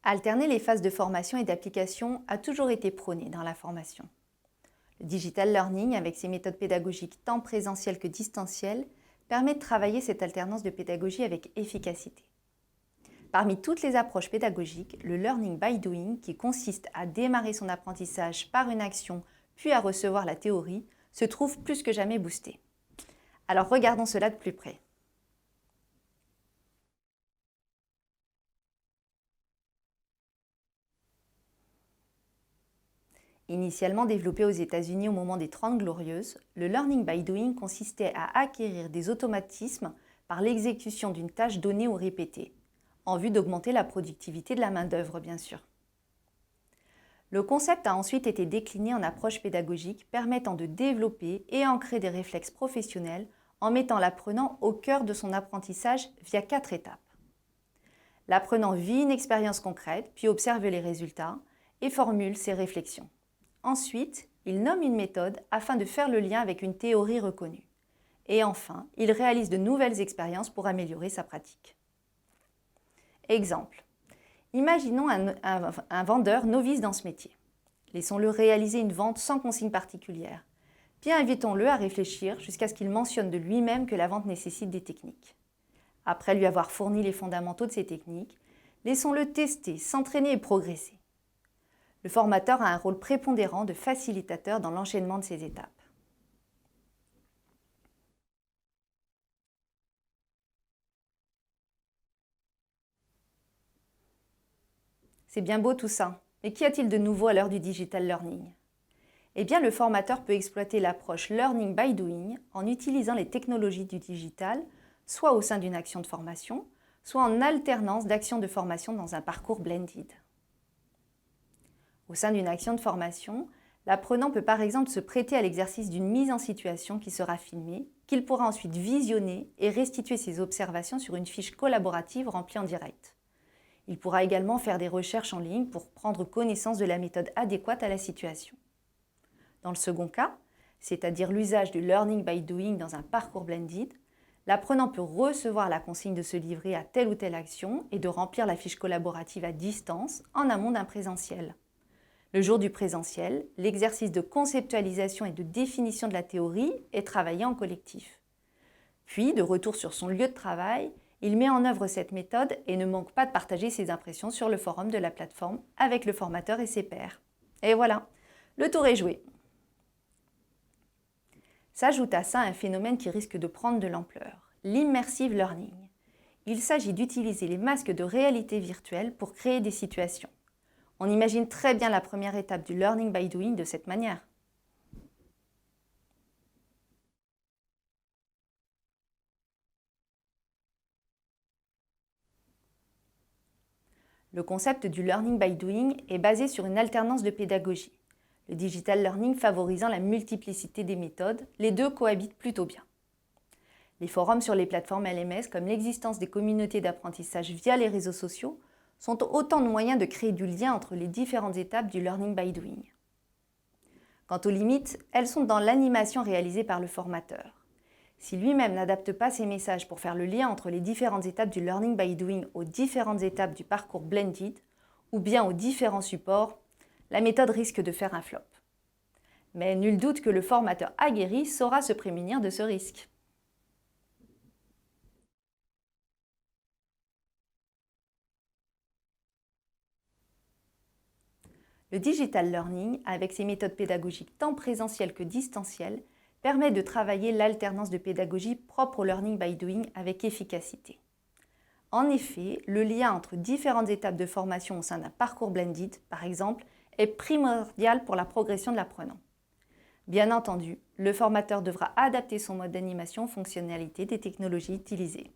Alterner les phases de formation et d'application a toujours été prôné dans la formation. Le digital learning, avec ses méthodes pédagogiques tant présentielles que distancielles, permet de travailler cette alternance de pédagogie avec efficacité. Parmi toutes les approches pédagogiques, le learning by doing, qui consiste à démarrer son apprentissage par une action puis à recevoir la théorie, se trouve plus que jamais boosté. Alors regardons cela de plus près. Initialement développé aux États-Unis au moment des 30 Glorieuses, le learning by doing consistait à acquérir des automatismes par l'exécution d'une tâche donnée ou répétée, en vue d'augmenter la productivité de la main-d'œuvre, bien sûr. Le concept a ensuite été décliné en approche pédagogique permettant de développer et ancrer des réflexes professionnels en mettant l'apprenant au cœur de son apprentissage via 4 étapes. L'apprenant vit une expérience concrète, puis observe les résultats et formule ses réflexions. Ensuite, il nomme une méthode afin de faire le lien avec une théorie reconnue. Et enfin, il réalise de nouvelles expériences pour améliorer sa pratique. Exemple. Imaginons un vendeur novice dans ce métier. Laissons-le réaliser une vente sans consigne particulière. Puis invitons-le à réfléchir jusqu'à ce qu'il mentionne de lui-même que la vente nécessite des techniques. Après lui avoir fourni les fondamentaux de ces techniques, laissons-le tester, s'entraîner et progresser. Le formateur a un rôle prépondérant de facilitateur dans l'enchaînement de ces étapes. C'est bien beau tout ça, mais qu'y a-t-il de nouveau à l'heure du digital learning? Eh bien, le formateur peut exploiter l'approche learning by doing en utilisant les technologies du digital, soit au sein d'une action de formation, soit en alternance d'actions de formation dans un parcours blended. Au sein d'une action de formation, l'apprenant peut par exemple se prêter à l'exercice d'une mise en situation qui sera filmée, qu'il pourra ensuite visionner et restituer ses observations sur une fiche collaborative remplie en direct. Il pourra également faire des recherches en ligne pour prendre connaissance de la méthode adéquate à la situation. Dans le second cas, c'est-à-dire l'usage du learning by doing dans un parcours blended, l'apprenant peut recevoir la consigne de se livrer à telle ou telle action et de remplir la fiche collaborative à distance en amont d'un présentiel. Le jour du présentiel, l'exercice de conceptualisation et de définition de la théorie est travaillé en collectif. Puis, de retour sur son lieu de travail, il met en œuvre cette méthode et ne manque pas de partager ses impressions sur le forum de la plateforme avec le formateur et ses pairs. Et voilà, le tour est joué. S'ajoute à ça un phénomène qui risque de prendre de l'ampleur, l'immersive learning. Il s'agit d'utiliser les masques de réalité virtuelle pour créer des situations. On imagine très bien la première étape du learning by doing de cette manière. Le concept du learning by doing est basé sur une alternance de pédagogie. Le digital learning favorisant la multiplicité des méthodes, les deux cohabitent plutôt bien. Les forums sur les plateformes LMS, comme l'existence des communautés d'apprentissage via les réseaux sociaux, sont autant de moyens de créer du lien entre les différentes étapes du learning by doing. Quant aux limites, elles sont dans l'animation réalisée par le formateur. Si lui-même n'adapte pas ses messages pour faire le lien entre les différentes étapes du learning by doing aux différentes étapes du parcours blended, ou bien aux différents supports, la méthode risque de faire un flop. Mais nul doute que le formateur aguerri saura se prémunir de ce risque. Le digital learning, avec ses méthodes pédagogiques tant présentielles que distancielles, permet de travailler l'alternance de pédagogie propre au learning by doing avec efficacité. En effet, le lien entre différentes étapes de formation au sein d'un parcours blended, par exemple, est primordial pour la progression de l'apprenant. Bien entendu, le formateur devra adapter son mode d'animation aux fonctionnalités des technologies utilisées.